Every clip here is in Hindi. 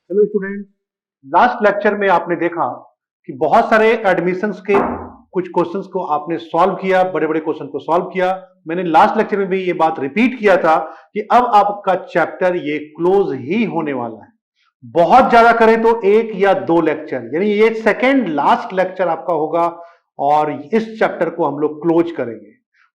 हेलो स्टूडेंट, लास्ट लेक्चर में आपने देखा कि बहुत सारे एडमिशंस के कुछ क्वेश्चंस को आपने सॉल्व किया, बड़े बड़े क्वेश्चन को सॉल्व किया। मैंने लास्ट लेक्चर में भी ये बात रिपीट किया था कि अब आपका चैप्टर ये क्लोज ही होने वाला है। बहुत ज्यादा करें तो एक या दो लेक्चर, यानी ये सेकेंड लास्ट लेक्चर आपका होगा और इस चैप्टर को हम लोग क्लोज करेंगे।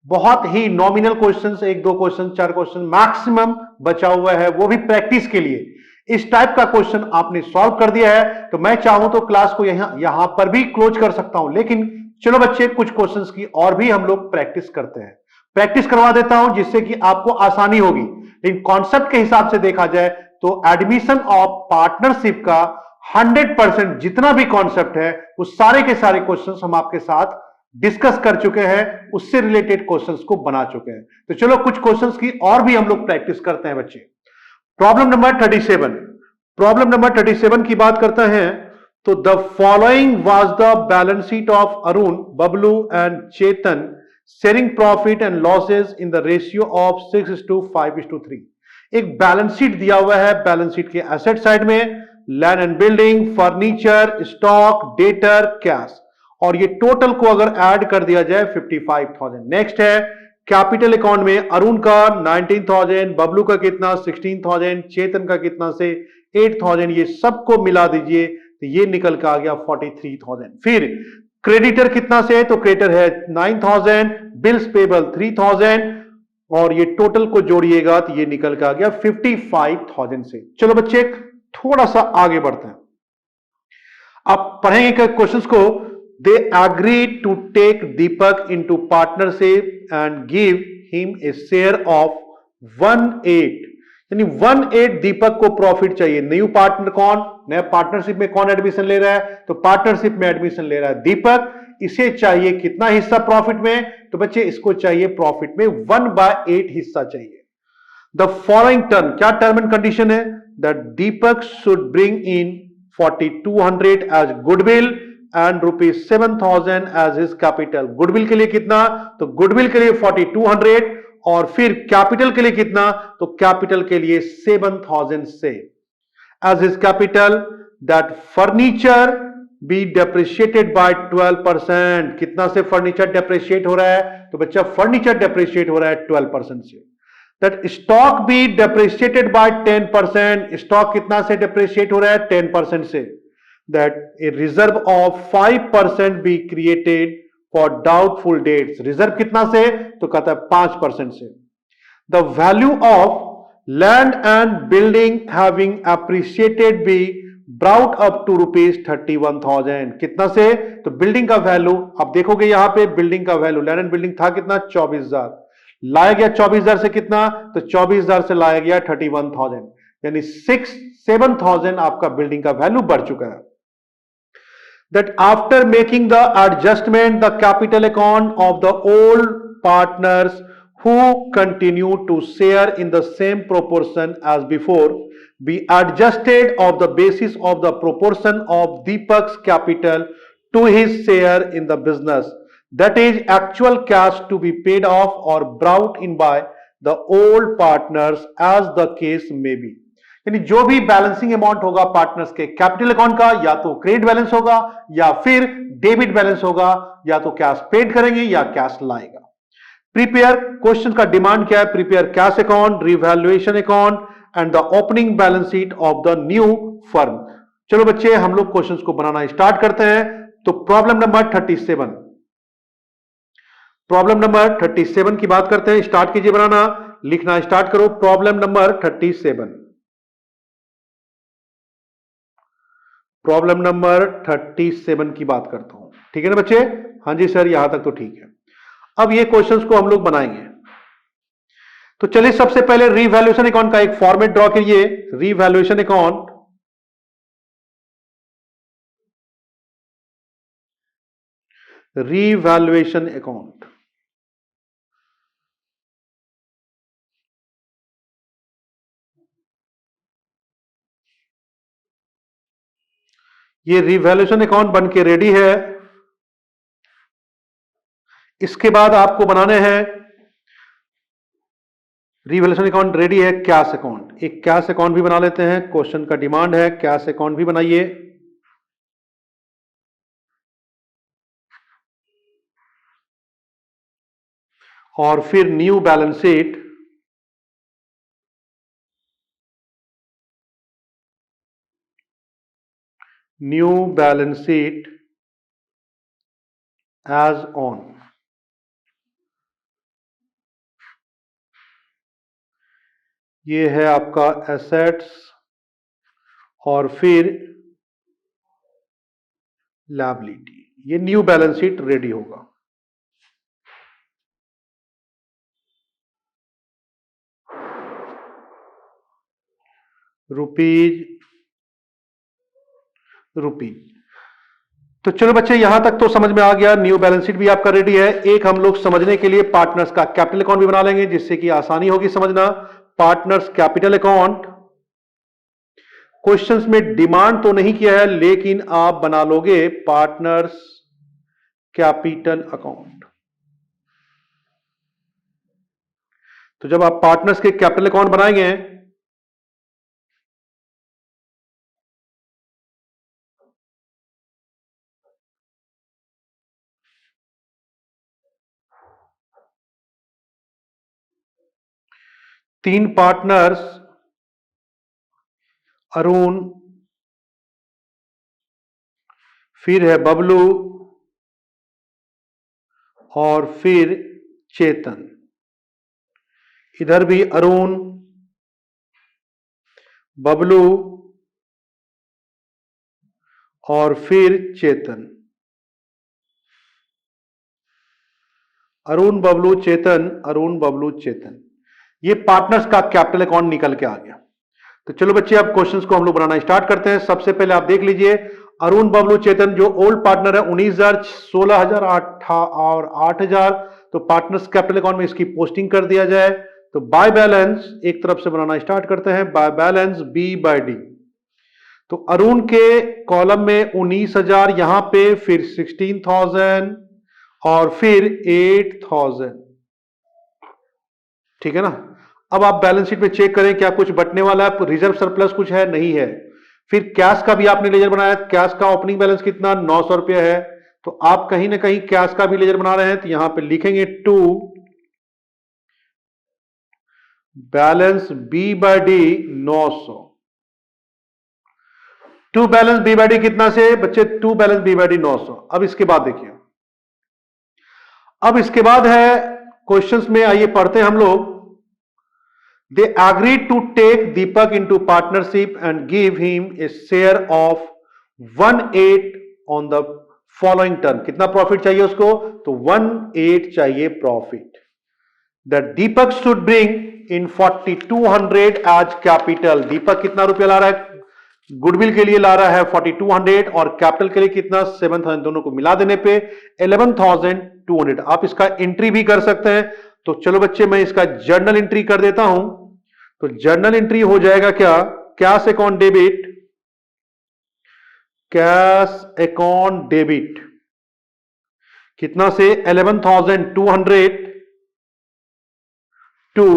बहुत ही नॉमिनल क्वेश्चंस, एक दो क्वेश्चन, चार क्वेश्चन मैक्सिमम बचा हुआ है, वो भी प्रैक्टिस के लिए। इस टाइप का क्वेश्चन आपने सॉल्व कर दिया है तो मैं चाहूं तो क्लास को यहां पर भी क्लोज कर सकता हूं, लेकिन चलो बच्चे, कुछ क्वेश्चंस की और भी हम लोग प्रैक्टिस करते हैं। प्रैक्टिस करवा देता हूं जिससे कि आपको आसानी होगी। लेकिन कॉन्सेप्ट के हिसाब से देखा जाए तो एडमिशन ऑफ पार्टनरशिप का 100% जितना भी कॉन्सेप्ट है वो सारे के सारे क्वेश्चंस हम आपके साथ डिस्कस कर चुके हैं, उससे रिलेटेड क्वेश्चंस को बना चुके हैं। तो चलो कुछ क्वेश्चंस की और भी हम लोग प्रैक्टिस करते हैं बच्चे। Problem number 37। प्रॉब्लम नंबर 37 की बात करते हैं तो the following was the balance sheet of Arun, Bablu and Chetan sharing profit and losses in the ratio of 6:5:3। एक बैलेंस शीट दिया हुआ है। बैलेंस शीट के एसेट साइड में land and building, furniture, stock, debtor, cash, और ये टोटल को अगर ऐड कर दिया जाए 55,000। नेक्स्ट है कैपिटल अकाउंट में अरुण का 19,000, बबलू का कितना 16,000, चेतन का कितना से 8,000, ये सबको मिला दीजिए तो ये निकल के आ गया 43,000। फिर क्रेडिटर कितना से, तो क्रेडिटर है 9,000, बिल्स पेबल 3,000, और ये टोटल को जोड़िएगा तो ये निकल के आ गया 55,000 से। चलो बच्चे थोड़ा सा आगे बढ़ते हैं। आप पढ़ेंगे क्वेश्चंस को। They agreed to take Deepak into partnership and give him a share of 1/8, यानी 1/8 दीपक को प्रॉफिट चाहिए। न्यू पार्टनर कौन, नया पार्टनरशिप में कौन एडमिशन ले रहा है, तो पार्टनरशिप में एडमिशन ले रहा है दीपक। इसे चाहिए कितना हिस्सा प्रॉफिट में, तो बच्चे इसको चाहिए प्रॉफिट में 1/8 हिस्सा चाहिए। द फॉलोइंग टर्म, क्या टर्म एंड कंडीशन है, that Deepak should bring in 4,200 as goodwill and ₹7,000 as his capital. Goodwill के लिए कितना, तो गुडविल के लिए 4,200, और फिर कैपिटल के लिए कितना, तो कैपिटल के लिए 7,000 से as his capital. That furniture be depreciated by 12%। कितना से फर्नीचर डेप्रिशिएट हो रहा है, तो बच्चा फर्नीचर डेप्रिशिएट हो रहा है 12% से। That stock be depreciated by 10%। Stock कितना से डेप्रिशिएट हो रहा है, 10% से। That a reserve of 5% be created for doubtful dates. Reserve कितना से, तो कहता है 5% से। The value of land and building having appreciated be brought up to ₹31,000। कितना से, तो बिल्डिंग का वैल्यू, आप देखोगे यहां पे बिल्डिंग का वैल्यू, लैंड एंड बिल्डिंग था कितना 24,000, लाया गया 24,000 से कितना, तो 24,000 से लाया गया 31,000, यानी 7,000 आपका बिल्डिंग का वैल्यू बढ़ चुका है। That after making the adjustment, the capital account of the old partners who continue to share in the same proportion as before be adjusted of the basis of the proportion of Deepak's capital to his share in the business, that is actual cash to be paid off or brought in by the old partners as the case may be। यानी जो भी बैलेंसिंग अमाउंट होगा पार्टनर्स के कैपिटल अकाउंट का, या तो क्रेडिट बैलेंस होगा या फिर डेबिट बैलेंस होगा, या तो कैश पेड करेंगे या कैश लाएगा। प्रिपेयर, क्वेश्चन का डिमांड क्या है, prepare cash account, revaluation account and the opening balance sheet of the new firm. चलो बच्चे हम लोग क्वेश्चंस को बनाना स्टार्ट करते हैं। तो प्रॉब्लम नंबर 37, प्रॉब्लम नंबर 37 की बात करते हैं। स्टार्ट कीजिए बनाना, लिखना स्टार्ट करो। प्रॉब्लम नंबर 37, प्रॉब्लम नंबर 37 की बात करता हूं, ठीक है ना बच्चे? हाँ जी सर, यहां तक तो ठीक है। अब ये क्वेश्चंस को हम लोग बनाएंगे। तो चलिए सबसे पहले रीवैल्यूएशन अकाउंट का एक फॉर्मेट ड्रॉ करिए। रीवैल्यूएशन अकाउंट, रीवैल्यूएशन अकाउंट, ये रीवैल्यूएशन अकाउंट बन के रेडी है। इसके बाद आपको बनाने हैं रिवैल्यूएशन अकाउंट रेडी है। कैश अकाउंट, एक कैश अकाउंट भी बना लेते हैं, क्वेश्चन का डिमांड है कैश अकाउंट भी बनाइए। और फिर new balance sheet, new balance sheet as on. ये है आपका एसेट्स और फिर लायबिलिटी, ये न्यू बैलेंस शीट रेडी होगा। रुपीज तो चलो बच्चे, यहां तक तो समझ में आ गया। न्यू बैलेंस शीट भी आपका रेडी है। एक हम लोग समझने के लिए पार्टनर्स का कैपिटल अकाउंट भी बना लेंगे, जिससे कि आसानी होगी समझना। पार्टनर्स कैपिटल अकाउंट, क्वेश्चंस में डिमांड तो नहीं किया है, लेकिन आप बना लोगे पार्टनर्स कैपिटल अकाउंट। तो जब आप पार्टनर्स के कैपिटल अकाउंट बनाएंगे, तीन पार्टनर्स अरुण, फिर है बबलू और फिर चेतन। इधर भी अरुण, बबलू और फिर चेतन। अरुण बबलू चेतन, अरुण बबलू चेतन, ये पार्टनर्स का कैपिटल अकाउंट निकल के आ गया। तो चलो बच्चे, अब क्वेश्चंस को हम लोग बनाना स्टार्ट करते हैं। सबसे पहले आप देख लीजिए, अरुण बबलू चेतन जो ओल्ड पार्टनर है 19,000, 16,000 और 8,000, तो पार्टनर्स कैपिटल अकाउंट में इसकी पोस्टिंग कर दिया जाए। तो बाय बैलेंस एक तरफ से बनाना स्टार्ट करते हैं, by balance b by d. तो अरुण के कॉलम में 19,000 यहां पे, फिर 16,000 और फिर 8,000, ठीक है ना। अब आप बैलेंस शीट में चेक करें क्या कुछ बटने वाला है, रिजर्व सरप्लस कुछ है, नहीं है। फिर कैश का भी आपने लेजर बनाया, कैश का ओपनिंग बैलेंस कितना, 900 रुपया है। तो आप कहीं ना कहीं कैश का भी लेजर बना रहे हैं, तो यहां पे लिखेंगे to balance b by d 900। To balance b by d कितना से बच्चे, to balance b by d 900। अब इसके बाद देखिए, अब इसके बाद है क्वेश्चंस में, आइए पढ़ते हैं हम लोग। They agreed to take Deepak into partnership and give him a share of 1/8 on the following term. कितना प्रॉफिट चाहिए उसको, तो 1/8 चाहिए profit. That Deepak should bring in 4,200 as capital. दीपक कितना रुपया ला रहा है, गुडविल के लिए ला रहा है 4,200 और कैपिटल के लिए कितना 7,000, दोनों को मिला देने पे 11,200। आप इसका एंट्री भी कर सकते हैं। तो चलो बच्चे, मैं इसका जर्नल एंट्री कर देता हूं। तो जर्नल एंट्री हो जाएगा क्या, cash account debit, cash account debit कितना से 11,200 to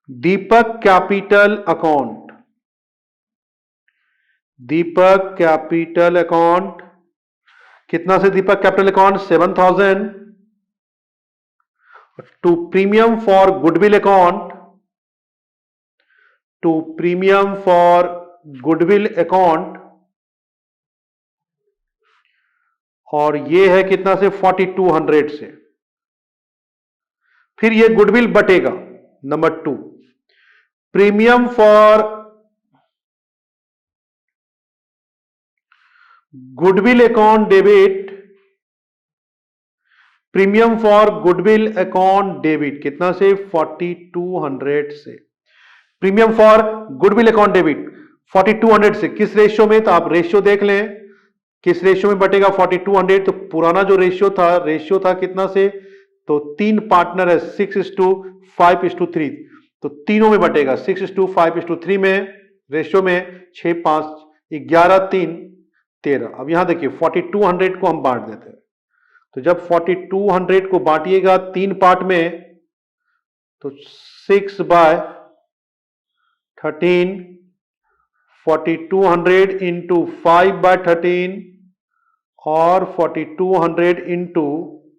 Deepak capital account, Deepak capital account कितना से, Deepak capital account 7,000 to premium for goodwill account, to premium for goodwill account, और ये है कितना से 4,200 से। फिर ये गुडविल बटेगा, number 2 premium for goodwill account debit, premium for goodwill account debit कितना से 4,200 से। Premium for goodwill account debit 4,200 से किस रेशियो में, तो आप रेशियो देख लें किस रेशियो में बटेगा 4,200। तो पुराना जो रेशियो था कितना से, तो 3 पार्टनर है 6:5:3, तो तीनों में बटेगा 6:5:3 में रेशियो में 6, 5, 11, 3, 13। अब यहां देखिए 4,200 को हम बांट देते हैं। तो जब 4,200 को बांटिएगा 3 पार्ट में, तो 6/13, 4200 इंटू 5/13 और 4200 इंटू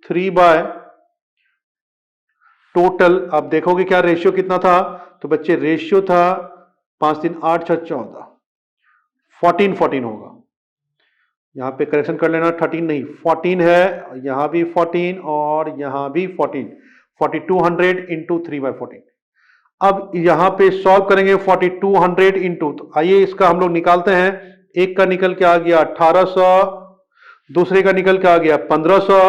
3 टोटल। अब देखोगे क्या रेशियो कितना था, तो बच्चे रेशियो था 5 3 8 6 14, 14 होगा। यहां पे करेक्शन कर लेना, 13 नहीं 14 है, यहां भी 14 और यहां भी 14, 4200 इंटू 3/14। अब यहां पे सॉल्व करेंगे 4200 इंटू, तो आइए इसका हम लोग निकालते हैं। एक का निकल के आ गया 1800, दूसरे का निकल के आ गया 1500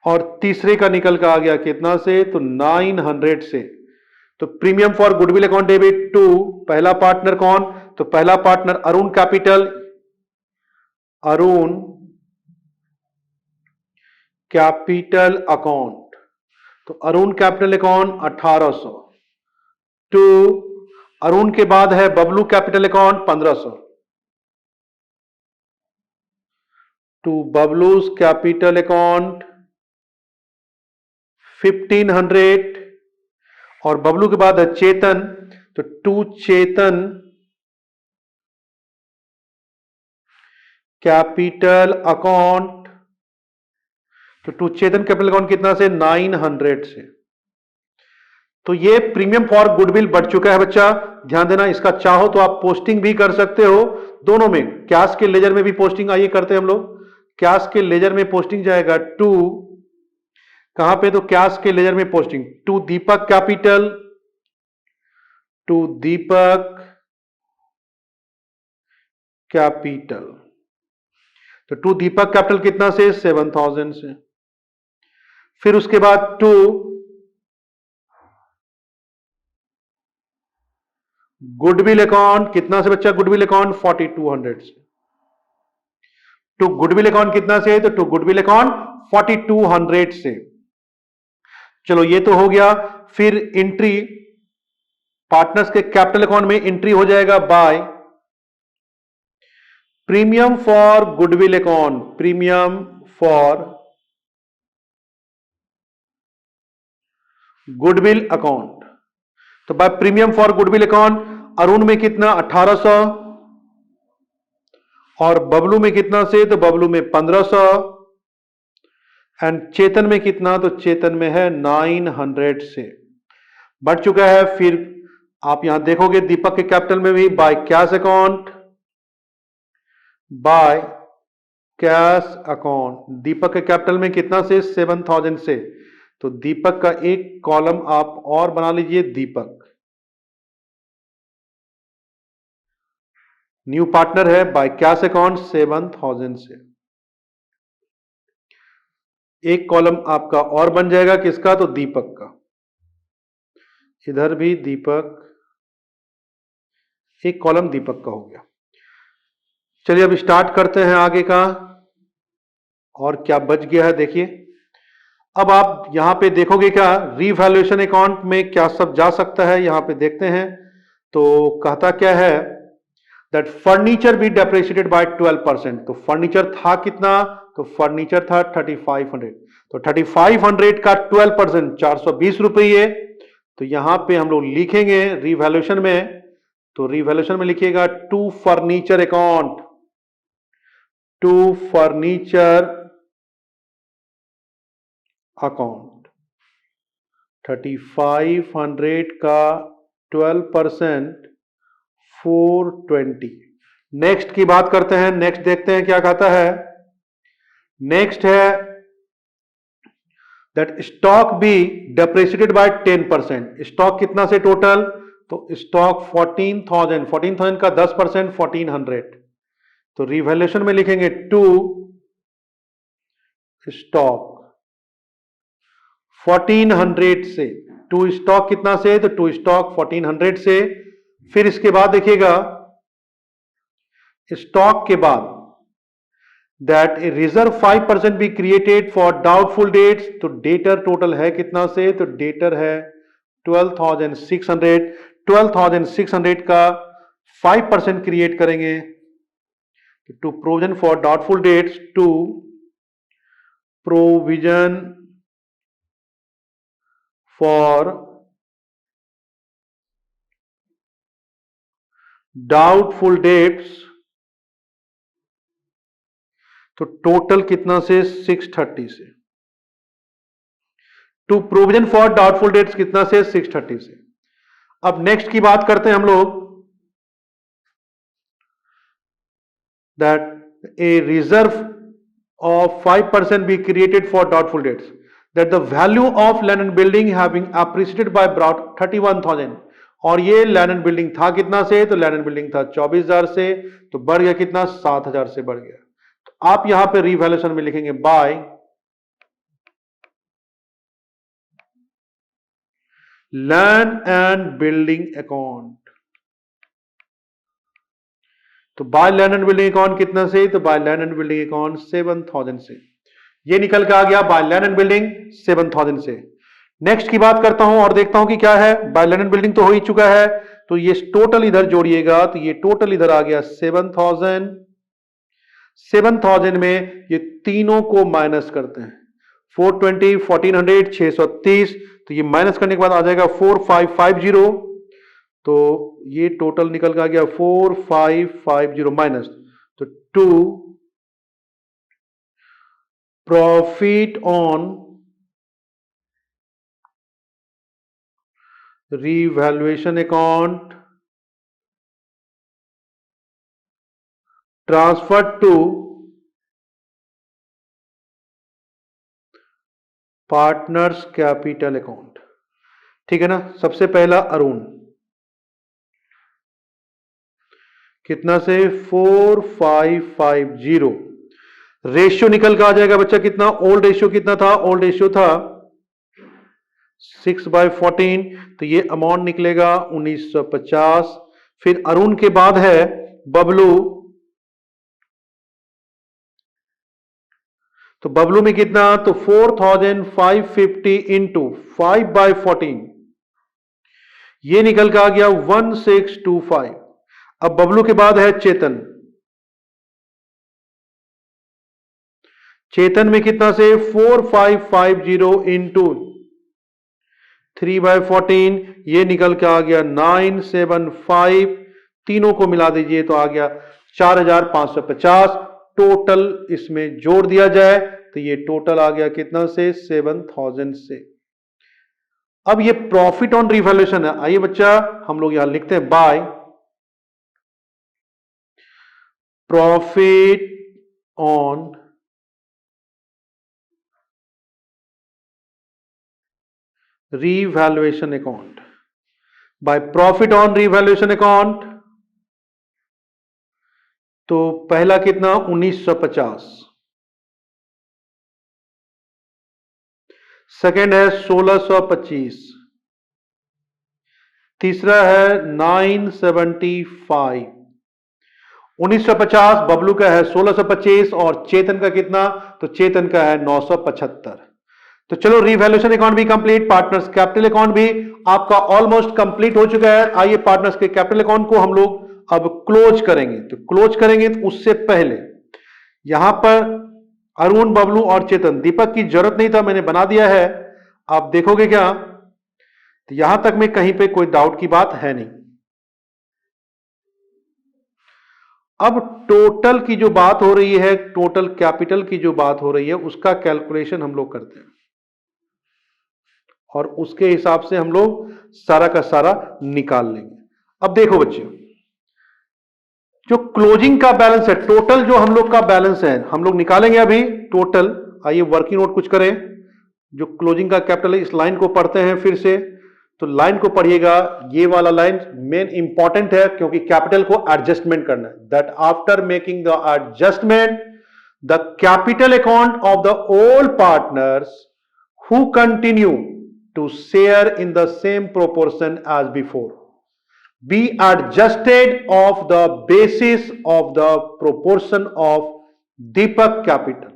और तीसरे का निकल के आ गया कितना से, तो 900 से। तो premium for goodwill account debit to पहला पार्टनर कौन, तो पहला partner Arun capital, Arun capital account, तो Arun capital account 1800 to Arun के बाद है Bablu capital account 1500 to Bablu's capital account 1500 और बबलू के बाद है चेतन, तो टू चेतन कैपिटल अकाउंट, तो टू चेतन कैपिटल अकाउंट कितना से, 900 से। तो ये प्रीमियम फॉर गुडविल बढ़ चुका है बच्चा, ध्यान देना। इसका चाहो तो आप पोस्टिंग भी कर सकते हो, दोनों में, कैश के लेजर में भी पोस्टिंग आइए करते हैं हम लोग। कैश के लेजर में पोस्टिंग जाएगा टू कहां पे, तो कैश के लेजर में posting to Deepak capital, to Deepak capital, तो टू दीपक कैपिटल कितना से, 7000 से। फिर उसके बाद टू गुडविल अकाउंट कितना से बच्चा, गुडविल अकाउंट 4200 से। टू गुडविल अकाउंट कितना से, तो टू गुडविल अकाउंट 4200 से। चलो ये तो हो गया। फिर एंट्री पार्टनर्स के कैपिटल अकाउंट में एंट्री हो जाएगा by premium for goodwill account, premium for goodwill account, तो by premium for goodwill account Arun में कितना 1800 और बबलू में कितना से, तो बबलू में 1500 एंड चेतन में कितना, तो चेतन में है 900 से। बढ़ चुका है। फिर आप यहां देखोगे दीपक के कैपिटल में भी by cash account, by cash account, Deepak के कैपिटल में कितना से, 7000 से। तो दीपक का एक कॉलम आप और बना लीजिए, दीपक न्यू पार्टनर है बाय कैश अकाउंट 7000 से। एक कॉलम आपका और बन जाएगा किसका, तो दीपक का, इधर भी दीपक, एक कॉलम दीपक का हो गया। चलिए अब स्टार्ट करते हैं आगे का, और क्या बच गया है देखिए। अब आप यहां पे देखोगे क्या, रीवैल्यूएशन अकाउंट में क्या सब जा सकता है, यहां पे देखते हैं। तो कहता क्या है, that furniture be depreciated by 12%। तो फर्नीचर था कितना, तो फर्नीचर था 3500, तो 3500 का 12% 420 रुपये। तो यहां पे हम लोग लिखेंगे रीवैल्यूएशन में, तो रीवैल्यूएशन में लिखिएगा to furniture account, to furniture account 3500 का 12% 420। नेक्स्ट की बात करते हैं, नेक्स्ट देखते हैं क्या कहता है। नेक्स्ट है that stock be depreciated by 10%। Stock कितना से टोटल, तो स्टॉक 14000 का 10% 1400। तो रिवैल्यूएशन में लिखेंगे टू स्टॉक 1400 से, टू स्टॉक कितना से, तो टू स्टॉक 1400 से। फिर इसके बाद देखिएगा स्टॉक के बाद that a reserve 5% be created for doubtful debts. तो डेटर टोटल है कितना से, तो डेटर है 12600। 12600 का 5% क्रिएट करेंगे to provision for doubtful debts, to provision for doubtful debts, तो टोटल कितना से 630 से, to provision for doubtful debts कितना से 630 से। अब नेक्स्ट की बात करते हैं हम लोग, that a reserve of 5% be created for doubtful debts, that the value of land and building having appreciated by about 31,000, और ये लैंड एंड बिल्डिंग था कितना से, तो लैंड एंड बिल्डिंग था 24,000 से, तो बढ़ गया कितना, 7,000 से बढ़ गया। तो आप यहां पे रिवैल्यूएशन में लिखेंगे by land and building account. तो by land and building account कितना से, तो by land and building account 7,000 से, ये निकल के आ गया बाय लैंड एंड बिल्डिंग 7,000 से। नेक्स्ट की बात करता हूं और देखता हूं कि क्या है, बाय लैंड एंड बिल्डिंग तो हो ही चुका है, तो ये टोटल इधर जोड़िएगा, तो ये टोटल इधर आ गया 7,000। 7,000 में ये तीनों को माइनस करते हैं, 420, 1400, 630, तो ये माइनस करने के बाद आ जाएगा 4550, तो ये टोटल निकल का गया 4550 माइनस, तो 2 profit on revaluation account transfer to partners capital account. ठीक है ना। सबसे पहला अरुण कितना से 4550, रेशियो निकल का आ जाएगा बच्चा कितना, ओल्ड रेशियो कितना था, ओल्ड रेशियो था 6/14, तो ये अमाउंट निकलेगा 1950। फिर अरुण के बाद है बबलू, तो बबलू में कितना, तो 4,550 इंटू 5/14, ये निकल का आ गया 1625। अब बबलू के बाद है चेतन, चेतन में कितना से 4550 इंटू 3/14, ये निकल के आ गया 975, तीनों को मिला दीजिए तो आ गया 4,550। टोटल इसमें जोड़ दिया जाए तो ये टोटल आ गया कितना से 7,000 से। अब ये प्रॉफिट ऑन रिवैल्यूएशन है, आइए बच्चा हम लोग यहां लिखते हैं by profit on revaluation account, by profit on revaluation account, तो पहला कितना 1950, सेकेंड है 1625, तीसरा है 975। 1950 बबलू का है 1625 और चेतन का कितना, तो चेतन का है 975। तो चलो रिवैल्यूएशन अकाउंट भी कंप्लीट, पार्टनर्स कैपिटल अकाउंट भी आपका ऑलमोस्ट कंप्लीट हो चुका है। आइए पार्टनर्स के कैपिटल अकाउंट को हम लोग अब क्लोज करेंगे। तो क्लोज करेंगे तो उससे पहले यहां पर अरुण, बबलू और चेतन, दीपक की जरूरत नहीं था, मैंने बना दिया है। आप देखोगे क्या, तो यहां तक में कहीं पे कोई डाउट की बात है नहीं। अब टोटल की जो बात हो रही है, टोटल कैपिटल की जो बात हो रही है, उसका कैलकुलेशन हम लोग करते हैं और उसके हिसाब से हम लोग सारा का सारा निकाल लेंगे। अब देखो बच्चे, जो क्लोजिंग का बैलेंस है, टोटल जो हम लोग का बैलेंस है हम लोग निकालेंगे अभी टोटल। आइए वर्किंग नोट कुछ करें, जो क्लोजिंग का कैपिटल है इस लाइन को पढ़ते हैं फिर से। तो लाइन को पढ़िएगा, ये वाला लाइन मेन इंपॉर्टेंट है क्योंकि कैपिटल को एडजस्टमेंट करना है। That after making the adjustment the capital account of the old partners who continue to share in the same proportion as before be adjusted of the basis of the proportion of Deepak capital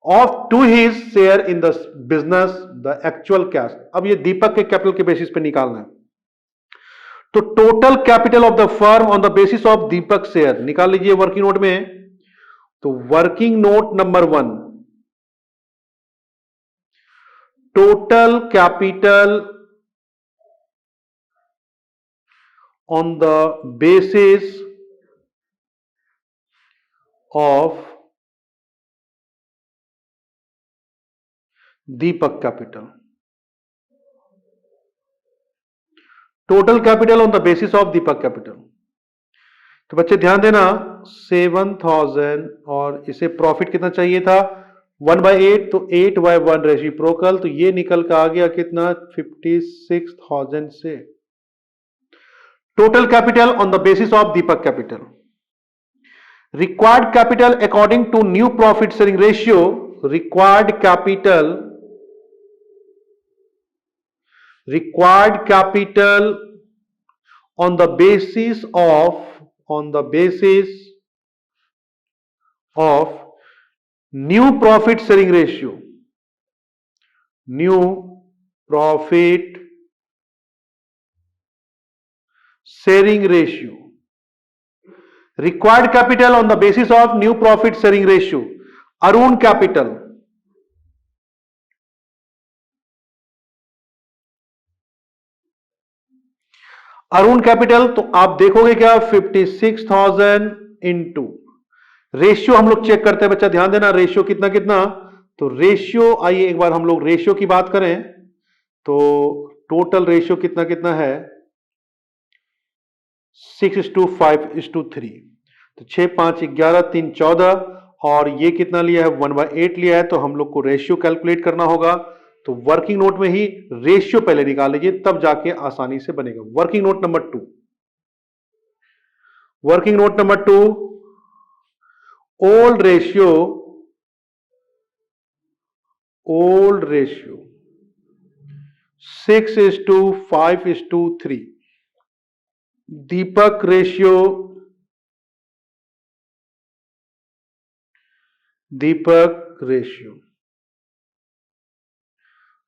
of to his share in the business the actual cash। अब ये दीपक के कैपिटल के बेसिस पे निकालना है। तो total capital of the firm on the basis of Deepak share निकाल लीजिए वर्किंग नोट में। तो working note number 1, total capital on the basis of Deepak capital. Total capital on the basis of Deepak capital. तो बच्चे ध्यान देना 7,000 और इसे प्रॉफिट कितना चाहिए था 1/8, तो 8/1 रेसिप्रोकल, तो ये निकल का आ गया कितना 56,000 से। Total capital on the basis of Deepak capital. Required capital according to new profit sharing ratio, required capital on the basis of new profit sharing ratio, new profit sharing ratio, required capital on the basis of new profit sharing ratio, Arun capital, Arun capital, तो आप देखोगे क्या 56,000 इंटू रेशियो हम लोग चेक करते हैं बच्चा, ध्यान देना रेशियो कितना कितना, तो रेशियो आइए एक बार हम लोग रेशियो की बात करें तो टोटल रेशियो कितना कितना है 6:5:3, तो 6 5 11 3 14 और ये कितना लिया है 1/8 लिया है, तो हम लोग को रेशियो कैलकुलेट करना होगा। तो वर्किंग नोट में ही रेशियो पहले निकाल लीजिए तब जाके आसानी से बनेगा। Working note number 2, working note number 2, old ratio 6:5:3, दीपक रेशियो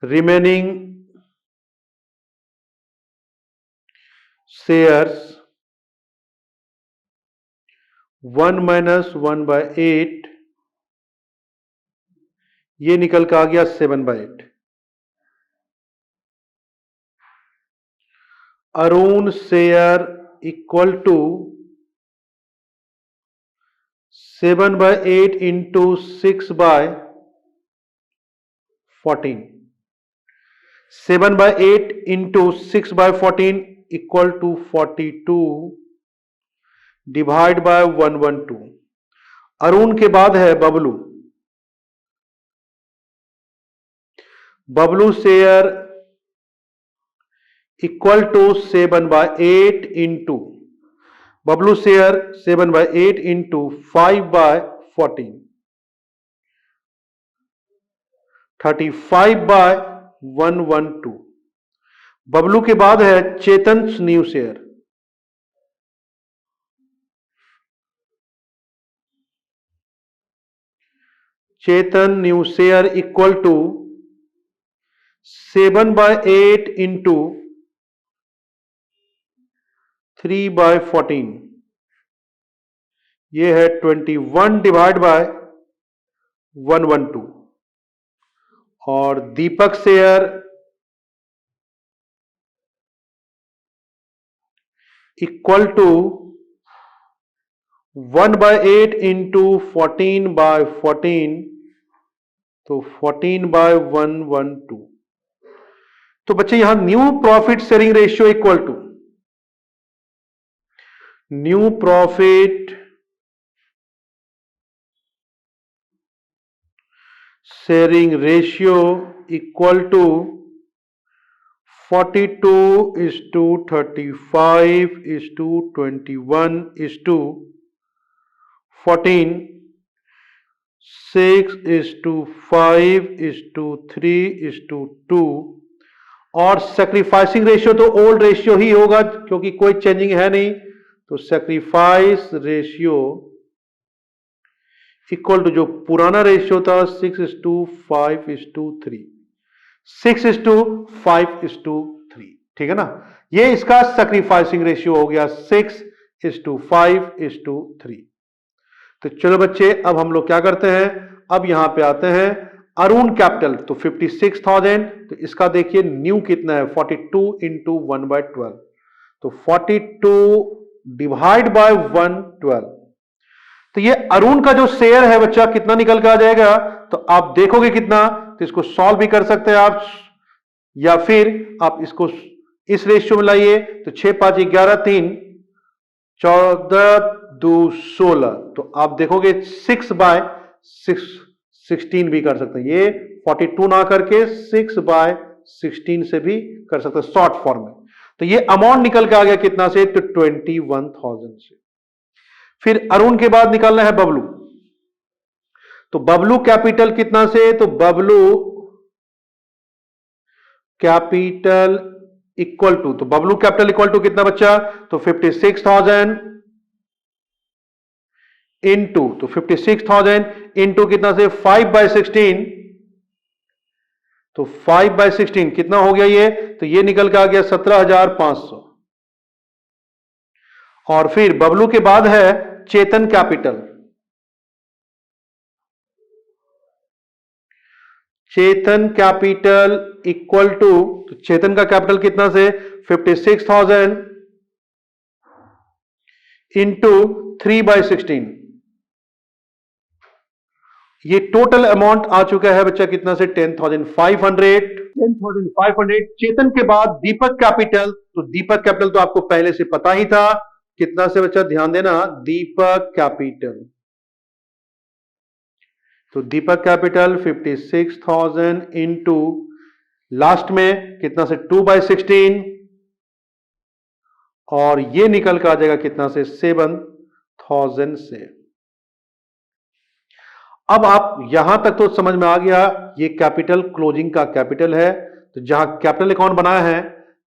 remaining shares 1 - 1/8, ये निकल का आ गया 7/8। Arun share equal to 7/8 into 6/14, 7/8 into 6/14 equal to 42 divide by 112। Arun के बाद है Bablu, Bablu share equal to 7/8 into, Bablu share 7/8 into 5/14, 35/112। Bablu के बाद है Chetan new share, Chetan new share equal to 7/8 into 3/14, ये है 21 डिवाइड बाय 112। और Deepak share equal to 1/8 into 14/14, तो 14/112। तो बच्चे यहां new profit sharing ratio equal to, new profit sharing ratio equal to 42:35:21:14, 6:5:3:2 और सैक्रिफाइसिंग रेशियो तो ओल्ड रेशियो ही होगा क्योंकि कोई चेंजिंग है नहीं, तो सैक्रिफाइस रेशियो इक्वल टू जो पुराना रेशियो था 6:5:3, 6:5:3, ठीक है ना, ये इसका सैक्रिफाइसिंग रेशियो हो गया 6:5:3। तो चलो बच्चे अब हम लोग क्या करते हैं, अब यहां पे आते हैं, अरुण कैपिटल तो 56,000, तो इसका देखिए न्यू कितना है 42 इंटू 1/12, तो 42 डिवाइड बाय 112, तो ये अरुण का जो शेयर है बच्चा कितना निकल के आ जाएगा, तो आप देखोगे कितना, तो इसको सॉल्व भी कर सकते हैं आप, या फिर आप इसको इस रेशियो में लाइए, तो 6 5 11 3 14 2 16, तो आप देखोगे 6/16 भी कर सकते हैं, ये 42 ना करके 6/16 से भी कर सकते हैं शॉर्ट फॉर्म में। तो ये अमाउंट निकल के आ गया कितना से, तो 21,000 से। फिर अरुण के बाद निकालना है बबलू, तो बबलू कैपिटल कितना से, तो बबलू कैपिटल इक्वल टू, तो बबलू कैपिटल इक्वल टू कितना बच्चा, तो 56,000 इंटू, तो 56,000 इंटू कितना से 5/16, तो 5/16 कितना हो गया ये, तो ये निकल के आ गया 17,500। और फिर बबलू के बाद है Chetan capital, Chetan capital equal to, तो चेतन का कैपिटल कितना से 56,000 इंटू 3/16, ये टोटल अमाउंट आ चुका है बच्चा कितना से 10,500। 10,500 चेतन के बाद दीपक कैपिटल, तो दीपक कैपिटल तो आपको पहले से पता ही था कितना से बच्चा, ध्यान देना, दीपक कैपिटल, तो दीपक कैपिटल 56,000 इंटू लास्ट में कितना से 2/16, और ये निकल कर आ जाएगा कितना से 7,000 से। अब आप यहां तक तो समझ में आ गया, ये कैपिटल क्लोजिंग का कैपिटल है, तो जहां कैपिटल अकाउंट बनाया है,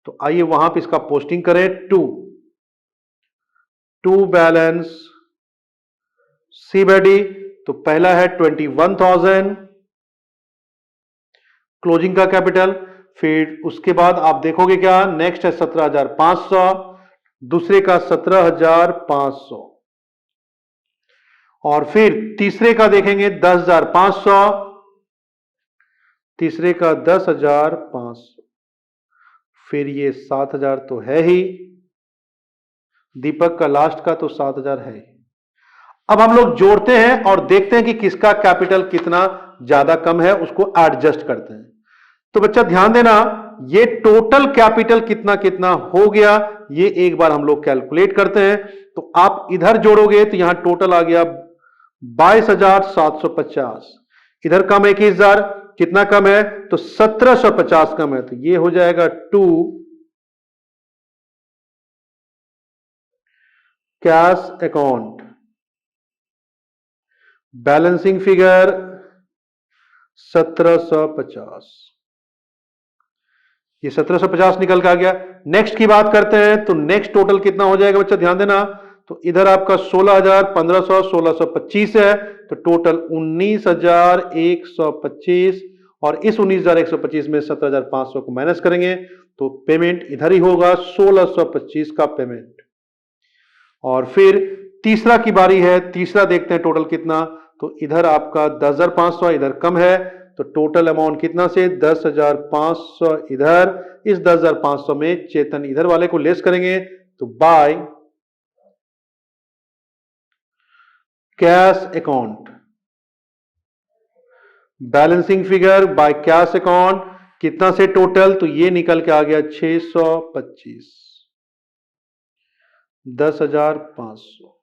तो आइए वहां पे इसका पोस्टिंग करें, टू बैलेंस सीबीडी, तो पहला है 21,000 क्लोजिंग का कैपिटल, फिर उसके बाद आप देखोगे क्या नेक्स्ट है 17,500, दूसरे का 17,500, और फिर तीसरे का देखेंगे 10,500, तीसरे का 10,500, फिर ये 7,000 तो है ही, दीपक का लास्ट का तो 7,000 है ही। अब हम लोग जोड़ते हैं और देखते हैं कि किसका कैपिटल कितना ज्यादा कम है, उसको एडजस्ट करते हैं। तो बच्चा ध्यान देना, ये टोटल कैपिटल कितना कितना हो गया, ये एक बार हम लोग कैलकुलेट करते हैं। तो आप इधर जोड़ोगे तो यहां टोटल आ गया 22,750, इधर कम है 21,000, कितना कम है, तो 1,750 कम है, तो ये हो जाएगा 2 कैश अकाउंट, बैलेंसिंग फिगर 1,750, ये 1,750 निकल के आ गया। नेक्स्ट की बात करते हैं, तो नेक्स्ट टोटल कितना हो जाएगा बच्चा, ध्यान देना, तो इधर आपका 16,1500 1625 है, तो टोटल 19,125, और इस 19,125 में 17,500 को माइनस करेंगे तो पेमेंट इधर ही होगा 1,625 का पेमेंट। और फिर तीसरा की बारी है, तीसरा देखते हैं टोटल कितना, तो इधर आपका 10,500 इधर कम है, तो टोटल अमाउंट कितना से 10,500 इधर, इस 10,500 में चेतन इधर वाले को लेस करेंगे, तो bye cash account, balancing figure by cash account कितना से टोटल, तो ये निकल के आ गया 625, 10,500,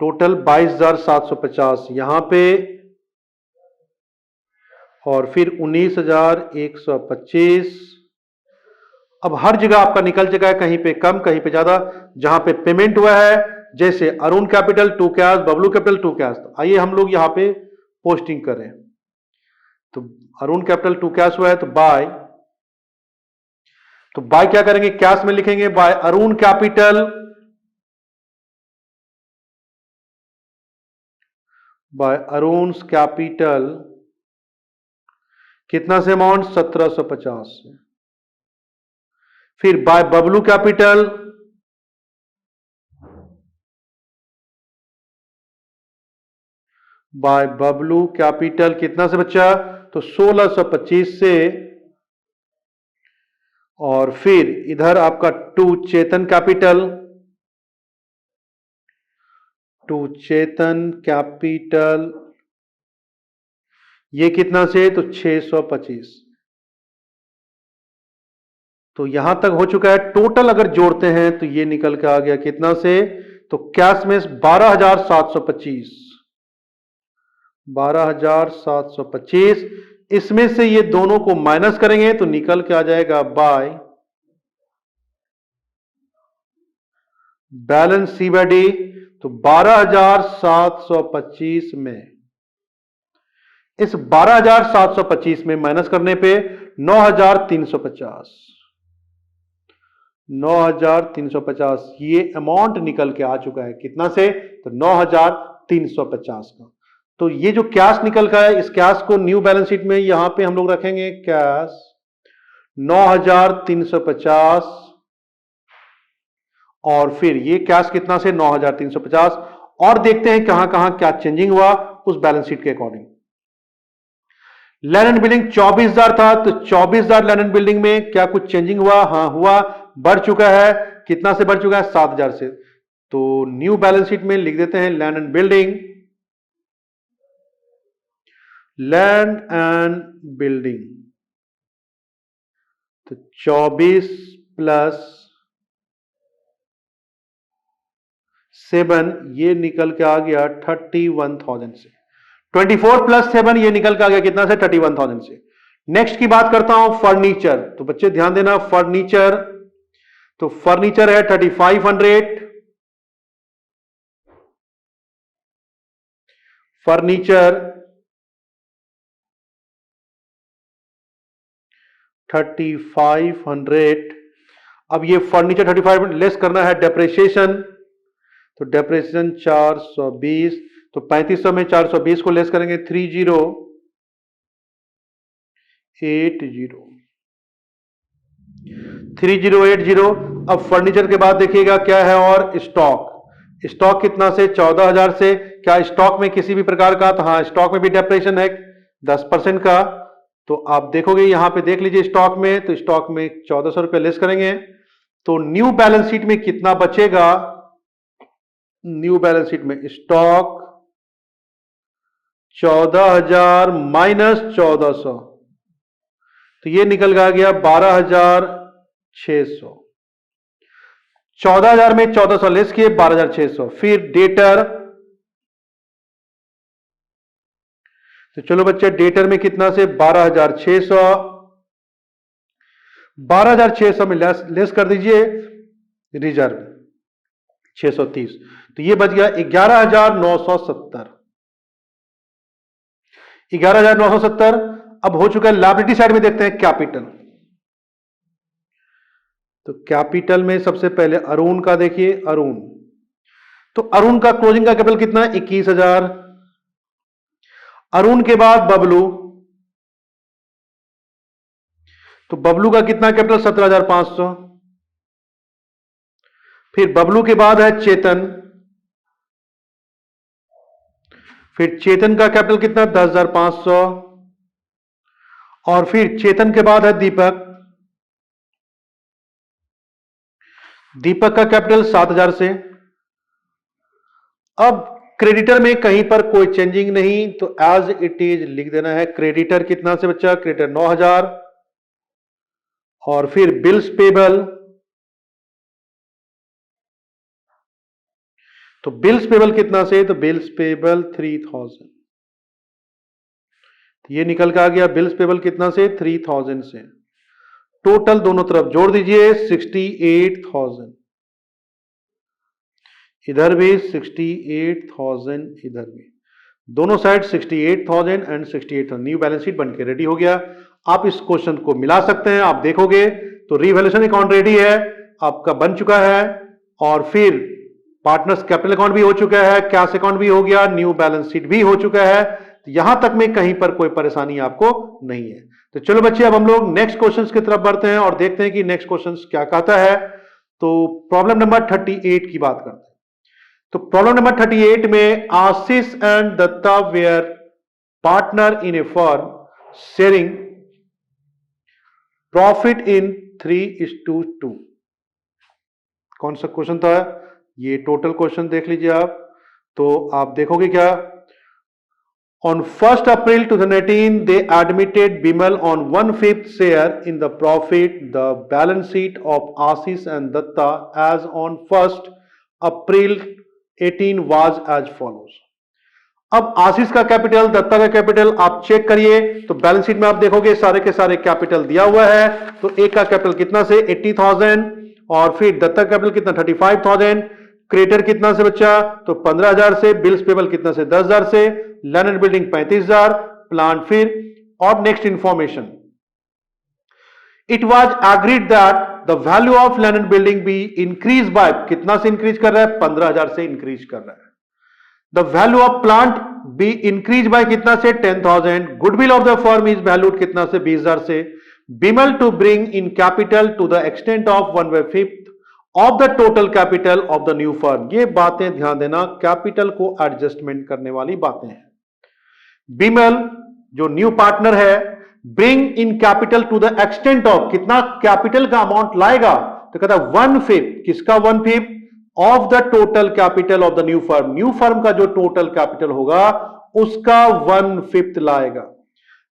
टोटल 22,750 यहां पे, और फिर 19,125। अब हर जगह आपका निकल चुका है, कहीं पे कम कहीं पे ज्यादा, जहां पे पेमेंट हुआ है, जैसे Arun capital 2 cash, Bablu capital 2 cash, तो आइए हम लोग यहां पे पोस्टिंग करें। तो अरुण कैपिटल 2 कैश हुआ है, तो बाय क्या करेंगे, कैश में लिखेंगे by Arun capital, by Arun capital कितना से अमाउंट 1,750 से, फिर by Bablu capital by Bablu capital कितना से बच्चा, तो 1625 से, और फिर इधर आपका टू चेतन कैपिटल ये कितना से, तो 625। तो यहां तक हो चुका है। टोटल अगर जोड़ते हैं तो ये निकल के आ गया कितना से, तो कैश में 12,725। 12,725 इसमें से ये दोनों को माइनस करेंगे तो निकल के आ जाएगा by balance c by d. तो 12,725 में, इस 12,725 में माइनस करने पे 9,350, 9,350 ये अमाउंट निकल के आ चुका है कितना से, तो 9,350 का। तो ये जो कैश निकल का है, इस कैश को न्यू बैलेंस शीट में यहां पे हम लोग रखेंगे कैश 9,350, और फिर ये कैश कितना से 9,350, और देखते हैं कहां कहां क्या चेंजिंग हुआ उस बैलेंस शीट के अकॉर्डिंग। लैंड एंड बिल्डिंग 24,000 था, तो 24,000 लैंड एंड बिल्डिंग में क्या कुछ चेंजिंग हुआ, हाँ हुआ, बढ़ चुका है। कितना से बढ़ चुका है, 7,000 से। तो न्यू बैलेंस शीट में लिख देते हैं लैंड एंड बिल्डिंग, तो 24 प्लस 7 ये निकल के आ गया 31,000 से। 24 प्लस 7 ये निकल के आ गया कितना से, 31,000 से। नेक्स्ट की बात करता हूं फर्नीचर। तो बच्चे ध्यान देना, फर्नीचर, तो फर्नीचर है 3,500, फर्नीचर 3,500। अब ये फर्नीचर 3,500 लेस करना है डेप्रिसिएशन, तो डेप्रिसिएशन 420, तो 3500 में 420 को लेस करेंगे 3080। अब फर्नीचर के बाद देखिएगा क्या है, और स्टॉक कितना से, 14,000 से। क्या स्टॉक में किसी भी प्रकार का, तो हाँ स्टॉक में भी डेप्रिसिएशन है 10% का। तो आप देखोगे यहां पे देख लीजिए स्टॉक में, तो स्टॉक में 1,400 रुपए लेस करेंगे तो न्यू बैलेंस शीट में कितना बचेगा। न्यू बैलेंस शीट में स्टॉक 14,000 माइनस 1,400, तो ये निकल गया 12,600। 14,000 में 1,400 लेस किए 12,600। फिर डेटर, तो चलो बच्चे डेटर में कितना से 12,600, 12,600 में लेस कर दीजिए रिजर्व 630, तो ये बच गया 11,970। 11,970। अब हो चुका है लायबिलिटी साइड में देखते हैं कैपिटल। तो कैपिटल में सबसे पहले अरुण का देखिए, तो अरुण का क्लोजिंग का कैपिटल कितना है 21,000। अरुण के बाद बबलू, तो बबलू का कितना कैपिटल 17,500। फिर बबलू के बाद है चेतन, फिर चेतन का कैपिटल कितना 10,500, और फिर चेतन के बाद है दीपक का कैपिटल 7,000 से। अब क्रेडिटर में कहीं पर कोई चेंजिंग नहीं, तो एज इट इज लिख देना है। क्रेडिटर कितना से बच्चा, क्रेडिटर 9,000, और फिर बिल्स पेबल, तो बिल्स पेबल कितना से, तो बिल्स पेबल 3,000, ये निकल के आ गया बिल्स पेबल कितना से 3,000 से। टोटल दोनों तरफ जोड़ दीजिए 68,000, इधर भी 68,000, इधर भी, दोनों side 68,000 and 68,000। New balance sheet बनके रेडी हो गया। आप इस क्वेश्चन को मिला सकते हैं, आप देखोगे तो रीवैल्यूएशन अकाउंट रेडी है, आपका बन चुका है, और फिर पार्टनर्स कैपिटल अकाउंट भी हो चुका है, कैश अकाउंट भी हो गया, न्यू बैलेंस शीट भी हो चुका है। तो यहां तक में कहीं पर कोई परेशानी आपको नहीं है। तो चलो बच्चे, अब हम लोग नेक्स्ट क्वेश्चंस की तरफ बढ़ते हैं और देखते हैं कि नेक्स्ट क्वेश्चंस क्या कहता है। तो प्रॉब्लम नंबर 38 की बात करते हैं। तो प्रॉब्लम नंबर 38 में Ashish and Datta were partner in a firm sharing profit in 3:2। कौन सा क्वेश्चन था? ये टोटल क्वेश्चन देख लीजिए आप। तो आप देखोगे क्या, on 1st April 2018 they admitted Bimal on 1/5 share in the profit. The balance sheet of Ashish and Datta as on 1st April 18 was as follows. अब आशीष का कैपिटल, दत्ता का कैपिटल आप चेक करिए। तो बैलेंस शीट में आप देखोगे सारे के सारे कैपिटल दिया हुआ है। तो एक का कैपिटल कितना से 80,000 और फिर दत्ता का कैपिटल कितना 35,000। क्रेडिटर कितना से बच्चा? तो 15,000 से। बिल्स पेबल कितना से 10,000 से। Land and building 35,000। प्लांट फिर और next information, it was agreed that the value of land and building B increase by, कितना से इंक्रीज कर रहा है? 15,000 से इंक्रीज कर रहा है। The value of plant be increase by कितना से? 10,000। Goodwill of the firm is valued कितना से? 20,000 से। Bimal to bring in capital to the extent of 1/5 of the total capital of the new firm. ये बातें ध्यान देना, कैपिटल को एडजस्टमेंट करने वाली बातें हैं। बिमल जो न्यू पार्टनर है, bring in capital to the extent of, कितना कैपिटल का अमाउंट लाएगा? तो कहता है 1/5, किसका 1/5? Of the total capital of the new firm. New firm का जो टोटल कैपिटल होगा उसका 1/5 लाएगा।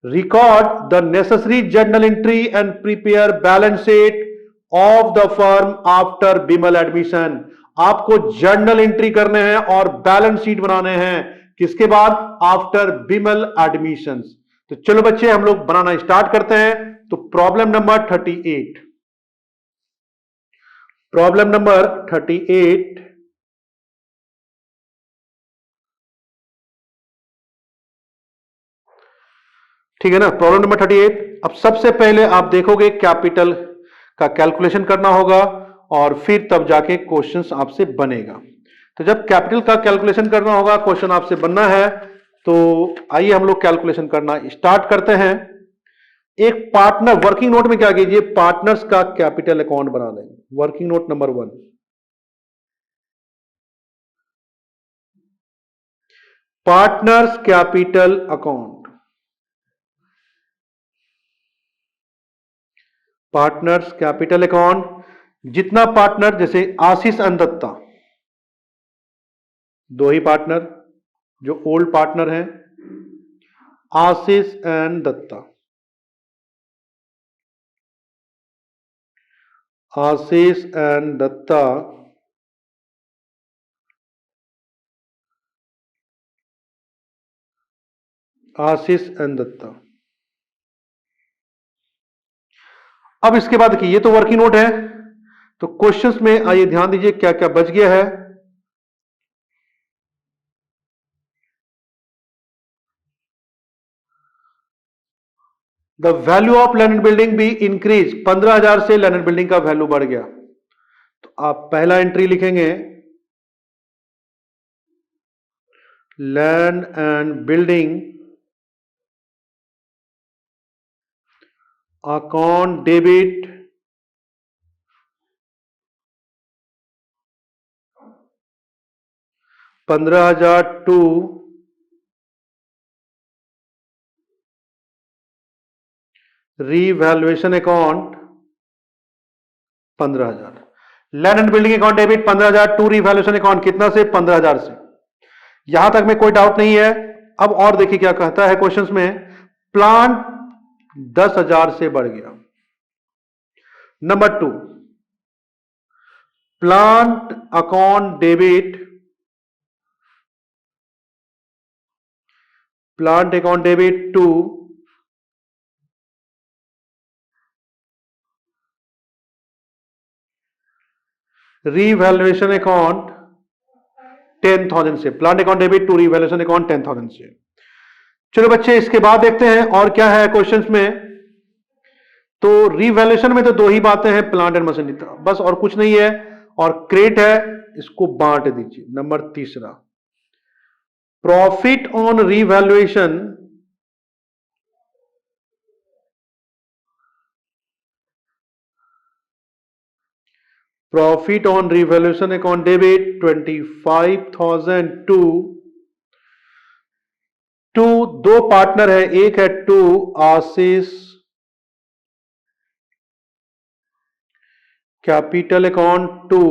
Record the necessary journal entry and prepare balance sheet of the firm after Bimal admission. आपको जर्नल एंट्री करने हैं और बैलेंस शीट बनाने हैं, किसके बाद? After Bimal admission. तो चलो बच्चे हम लोग बनाना स्टार्ट करते हैं। तो प्रॉब्लम नंबर 38, प्रॉब्लम नंबर 38, ठीक है ना? Problem number 38। अब सबसे पहले आप देखोगे कैपिटल का कैलकुलेशन करना होगा और फिर तब जाके क्वेश्चंस आपसे बनेगा। तो जब कैपिटल का कैलकुलेशन करना होगा, क्वेश्चन आपसे बनना है, तो आइए हम लोग कैलकुलेशन करना स्टार्ट करते हैं। एक पार्टनर, वर्किंग नोट में क्या कीजिए, पार्टनर्स का कैपिटल अकाउंट बना लेंगे। Working note number 1, partners capital account. Partners capital account, जितना पार्टनर, जैसे आशीष एंड दत्ता, दो ही पार्टनर जो ओल्ड पार्टनर हैं, Ashish and Datta, Ashish and Datta, Ashish and Datta. अब इसके बाद देखिए, ये तो वर्किंग नोट है। तो क्वेश्चंस में आइए ध्यान दीजिए क्या क्या बच गया है। The value of land and building भी इंक्रीज, 15,000 से लैंड एंड बिल्डिंग का वैल्यू बढ़ गया। तो आप पहला एंट्री लिखेंगे, land and building account debit $15,000 to revaluation account 15,000। Land and building account debit 15,000 to revaluation account कितना से? 15,000 से। यहां तक में कोई डाउट नहीं है। अब और देखिए क्या कहता है क्वेश्चंस में, प्लांट 10,000 से बढ़ गया। Number 2, plant account debit, plant account debit to revaluation account 10,000 से। Plant account debit to revaluation account 10,000 से। चलो बच्चे इसके बाद देखते हैं और क्या है क्वेश्चंस में। तो रीवैल्यूएशन में तो दो ही बातें हैं, प्लांट एंड मशीनरी, बस और कुछ नहीं है। और क्रेडिट है, इसको बांट दीजिए। Number 3, profit on revaluation profit on revaluation account debit 25,000 to दो पार्टनर है, एक है to Ashish capital account to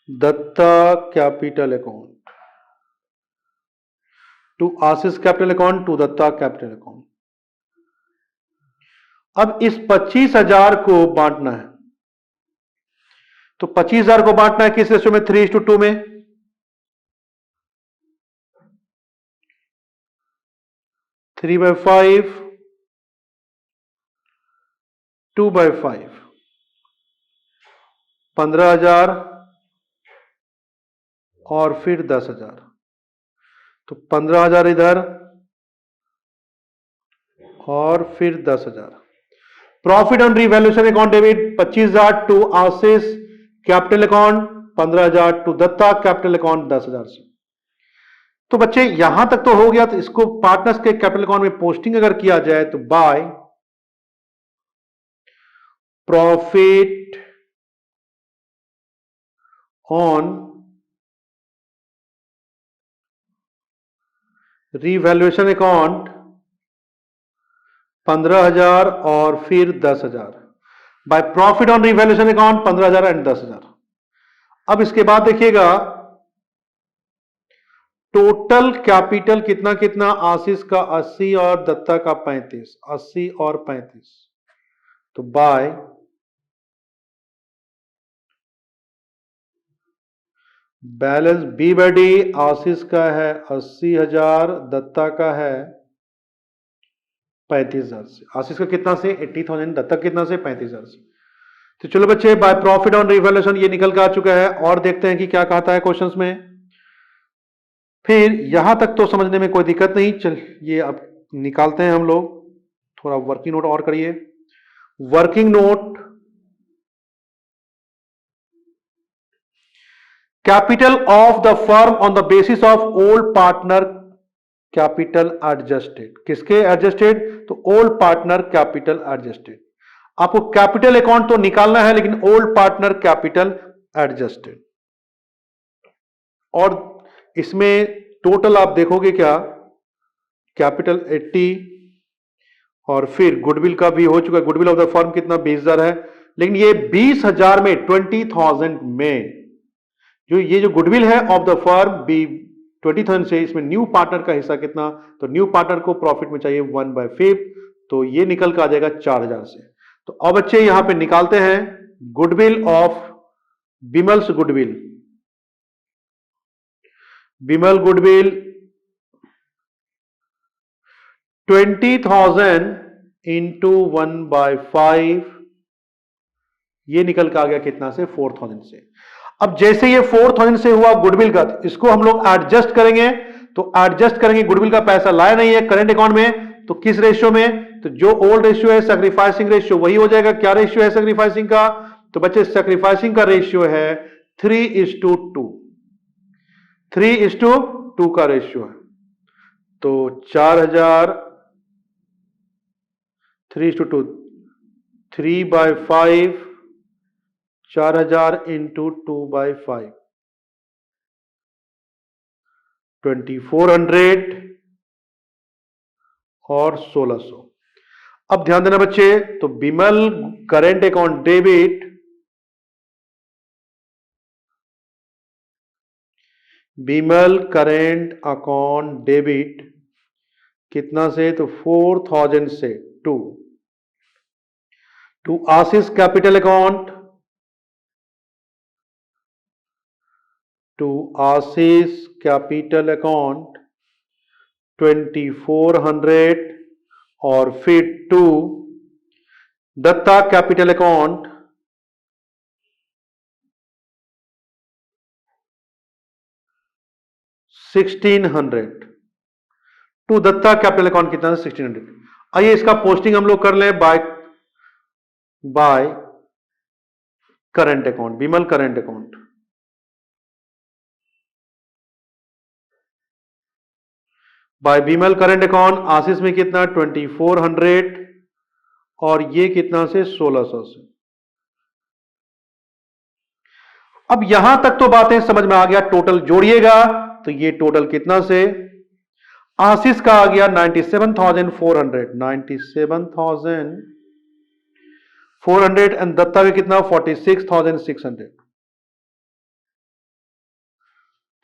Datta capital account, to Ashish capital account to Datta capital account. अब इस 25,000 को बांटना है, तो 25,000 को बांटना है किस रेशियो में? 3:2 में। 3/5, 2/5, 15,000 और फिर 10,000, तो 15,000 इधर और फिर 10,000। Profit on revaluation account debit 25,000 to Ashish capital account, 15,000 to Datta capital account 10,000 से। तो बच्चे यहां तक तो हो गया, तो इसको पार्टनर्स के कैपिटल अकाउंट में पोस्टिंग अगर किया जाए तो by profit on revaluation account 15,000 और फिर 10,000, by profit on revaluation account 15,000 and 10,000। अब इसके बाद देखिएगा टोटल कैपिटल कितना कितना, आशीष का 80 और दत्ता का 35, 80 और 35, तो by balance B by D, Ashish का है 80,000, दत्ता का है 35,000 से। आशीष का कितना से? 80,000, दत्ता कितना से? 35,000 से। तो चलो बच्चे, बाय प्रॉफिट ऑन रिवैल्यूएशन ये निकल के आ चुका है, और देखते हैं कि क्या कहता है क्वेश्चंस में। फिर यहां तक तो समझने में कोई दिक्कत नहीं, चल ये अब निकालते हैं हम लोग। थोड़ा वर्किंग नोट और करिए। Working note, capital of the firm on the basis of old partner capital adjusted. किसके एडजस्टेड? तो ओल्ड पार्टनर कैपिटल एडजस्टेड। आपको कैपिटल अकाउंट तो निकालना है, लेकिन ओल्ड पार्टनर कैपिटल एडजस्टेड। और इसमें टोटल आप देखोगे क्या, कैपिटल 80 और फिर गुडविल का भी हो चुका है। गुडविल ऑफ द फर्म कितना? 20,000 है, लेकिन ये 20,000 में 20,000 में ये जो गुडविल है ऑफ द फर्म बी 20,000 से, इसमें न्यू पार्टनर का हिस्सा कितना? तो न्यू पार्टनर को प्रॉफिट में चाहिए 1/5, तो ये निकल कर आ जाएगा 4,000 से। तो अब बच्चे यहां पे निकालते हैं goodwill of Bimal's goodwill. Bimal goodwill 20,000 into 1/5, ये निकल के आ गया कितना से? 4,000 से। अब जैसे ये 4,000 से हुआ गुडविल का, इसको हम लोग एडजस्ट करेंगे। तो एडजस्ट करेंगे, गुडविल का पैसा लाया नहीं है करंट अकाउंट में, तो किस रेशियो में? तो जो ओल्ड रेशियो है सैक्रिफाइसिंग रेशियो वही हो जाएगा। क्या रेशियो है सैक्रिफाइसिंग का? तो बच्चे सैक्रिफाइसिंग का रेशियो है 3:2। 3:2 का रेशियो है, तो 4,000 3:2, 3/5, 4,000 इंटू 2/5, 2,400 और 1,600। अब ध्यान देना बच्चे, तो Bimal current account debit, Bimal current account debit कितना से? तो 4,000 से to Ashish capital account, to Ashish capital account 2,400 और फिर to Datta capital account 1,600। To Datta capital account कितना है? 1,600। आइए इसका पोस्टिंग हम लोग कर लें by current account, Bimal current account. By Bimal current account Ashish में कितना? 2,400 और ये कितना से 1600 से। अब यहां तक तो बातें समझ में आ गया, टोटल जोड़िएगा तो ये टोटल कितना से, आशीष का आ गया 97,400, 97,400 एंड दत्ता का कितना 46,600,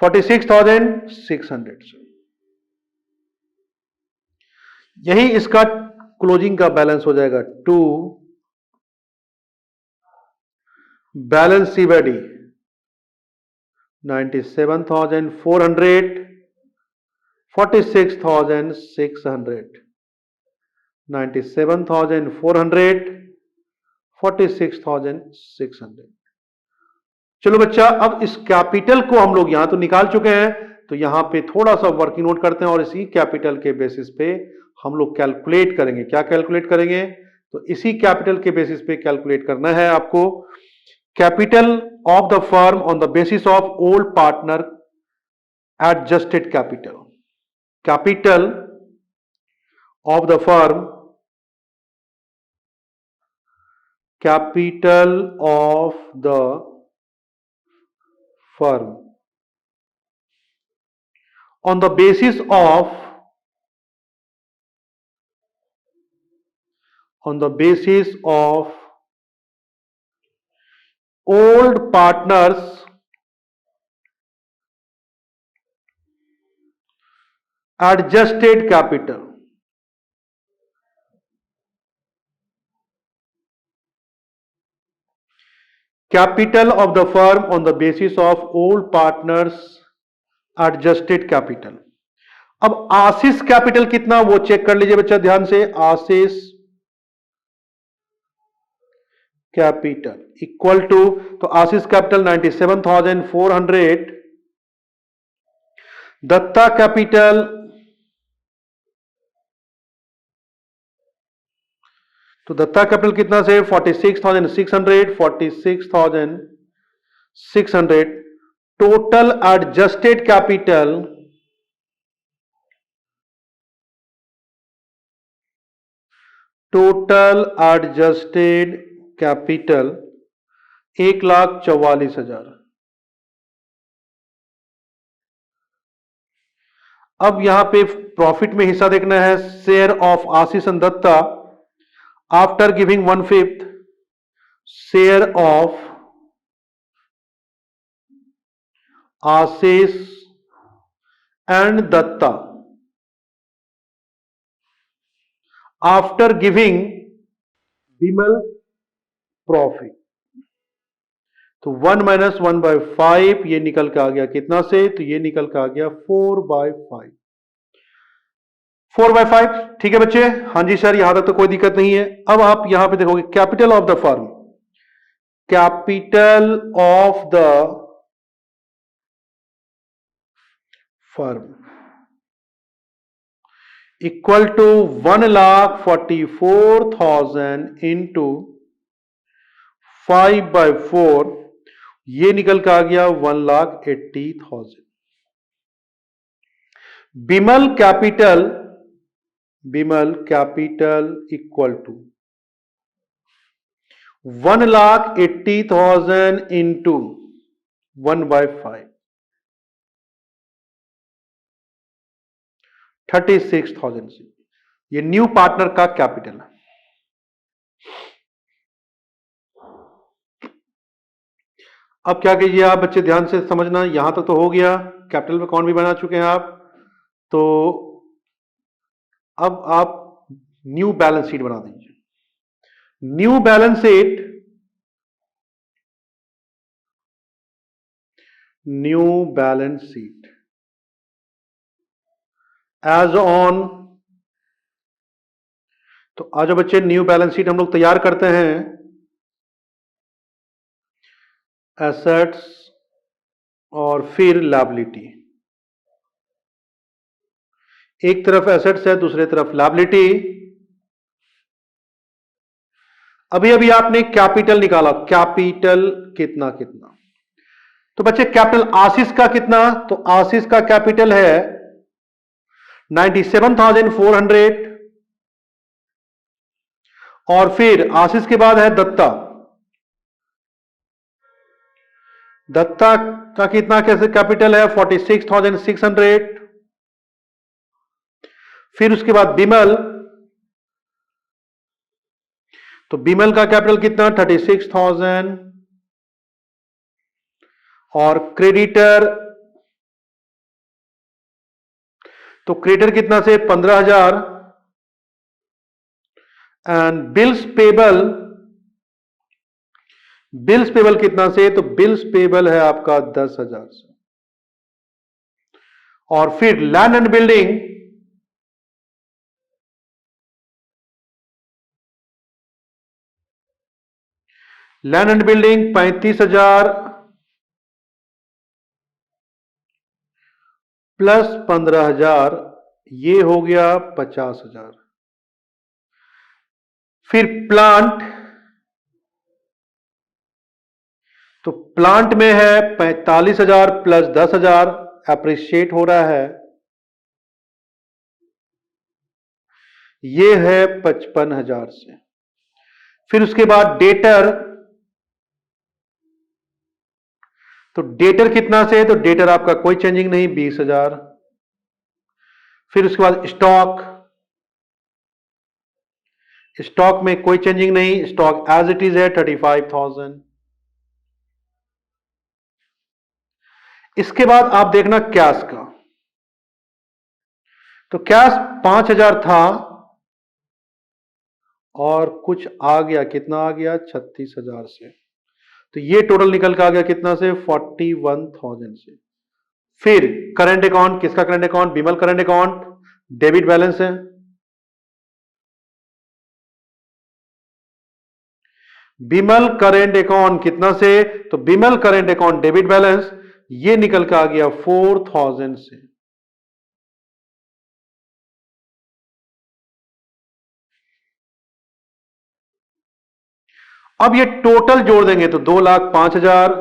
46,600 से। यही इसका क्लोजिंग का बैलेंस हो जाएगा, to balance C by D 97,400, 46,600, 97,400, 46,600। चलो बच्चा, अब इस कैपिटल को हम लोग यहां तो निकाल चुके हैं, तो यहां पे थोड़ा सा वर्किंग नोट करते हैं और इसी कैपिटल के बेसिस पे हम लोग कैलकुलेट करेंगे। क्या कैलकुलेट करेंगे, तो इसी कैपिटल के बेसिस पे कैलकुलेट करना है आपको। Capital of the firm on the basis of old partner adjusted capital, capital of the firm, capital of the firm on the basis of old partners adjusted capital, capital of the firm on the basis of old partners adjusted capital. अब आशीष कैपिटल कितना वो चेक कर लीजिए बच्चा ध्यान से। आशीष कैपिटल इक्वल टू, तो आशीष कैपिटल 97,400, दत्ता कैपिटल, तो दत्ता कैपिटल कितना से 46,600, 46,600, total adjusted capital, total adjusted capital 1,44,000। अब यहां पे प्रॉफिट में हिस्सा देखना है, share of Ashish and Datta after giving 1/5 share of Ashish and Datta after giving Vimal profit, तो 1 माइनस 1/5 ये निकल के आ गया कितना से, तो ये निकल के आ गया 4/5, 4/5। ठीक है बच्चे, हाँ जी सर यहां तक तो कोई दिक्कत नहीं है। अब आप यहां पे देखोगे capital of the firm, capital of the firm equal to 1,44,000 into 5/4, ये निकल के आ गया 1,80,000। Bimal capital equal to 1,80,000 into 1/5, 36,000 से। ये न्यू पार्टनर का कैपिटल है। अब क्या कीजिए आप बच्चे ध्यान से समझना, यहां तक तो हो गया, कैपिटल अकाउंट भी बना चुके हैं आप। तो अब आप न्यू बैलेंस शीट बना दीजिए। New balance sheet, new balance sheet as on, तो आज बच्चे न्यू बैलेंस शीट हम लोग तैयार करते हैं। एसेट्स और फिर लायबिलिटी, एक तरफ एसेट्स है दूसरे तरफ लायबिलिटी। अभी अभी आपने कैपिटल निकाला, कैपिटल कितना कितना, तो बच्चे कैपिटल आशीष का कितना, तो आशीष का कैपिटल है 97,400 और फिर आशीष के बाद है दत्ता। दत्ता का कितना कैसे कैपिटल है 46,600। फिर उसके बाद बिमल, तो बिमल का कैपिटल कितना 36,000। और क्रेडिटर, तो क्रेडिटर कितना से 15,000। And bills payable, bills payable कितना से, तो बिल्स पेबल है आपका 10,000 से। और फिर land and building, land and building 35,000 plus 15,000, ये हो गया 50,000। फिर प्लांट, तो प्लांट में है 45,000 प्लस 10,000, एप्रिशिएट हो रहा है, ये है 55,000 से। फिर उसके बाद डेटर, तो डेटर कितना से, तो डेटर आपका कोई चेंजिंग नहीं 20,000। फिर उसके बाद स्टॉक, स्टॉक में कोई चेंजिंग नहीं, स्टॉक एज इट इज है 35,000। इसके बाद आप देखना कैश का, तो कैश 5,000 था और कुछ आ गया, कितना आ गया 36,000 से, तो ये टोटल निकल के आ गया कितना से 41,000 से। फिर करंट अकाउंट, किसका current account, Bimal current account, debit balance है, बिमल करेंट अकाउंट कितना से, तो Bimal current account debit balance ये निकल के आ गया 4,000 से। अब ये टोटल जोड़ देंगे तो 2,05,000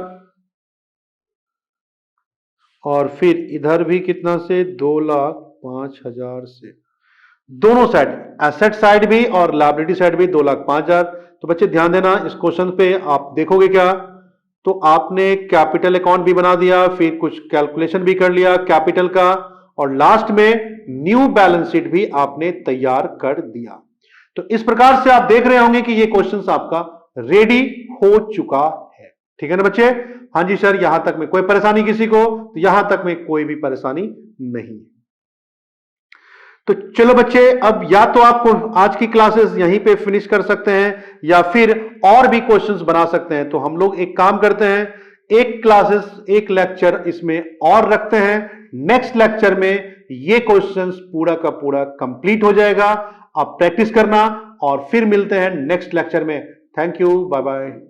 और फिर इधर भी कितना से 2,05,000 से, दोनों साइड एसेट साइड भी और लायबिलिटी साइड भी 2,05,000। तो बच्चे ध्यान देना इस क्वेश्चन पे, आप देखोगे क्या, तो आपने कैपिटल अकाउंट भी बना दिया, फिर कुछ कैलकुलेशन भी कर लिया कैपिटल का, और लास्ट में न्यू बैलेंस शीट भी आपने तैयार कर दिया। तो इस प्रकार से आप देख रहे होंगे कि ये क्वेश्चंस आपका रेडी हो चुका है। ठीक है ना बच्चे? हाँ जी सर, यहां तक में कोई परेशानी किसी को? तो यहां तक में कोई भी परेशानी नहीं। तो चलो बच्चे, अब या तो आपको आज की क्लासेस यहीं पे फिनिश कर सकते हैं या फिर और भी क्वेश्चंस बना सकते हैं। तो हम लोग एक काम करते हैं, एक क्लासेस एक लेक्चर इसमें और रखते हैं, नेक्स्ट लेक्चर में ये क्वेश्चंस पूरा का पूरा कंप्लीट हो जाएगा। आप प्रैक्टिस करना और फिर मिलते हैं नेक्स्ट लेक्चर में। Thank you, bye bye.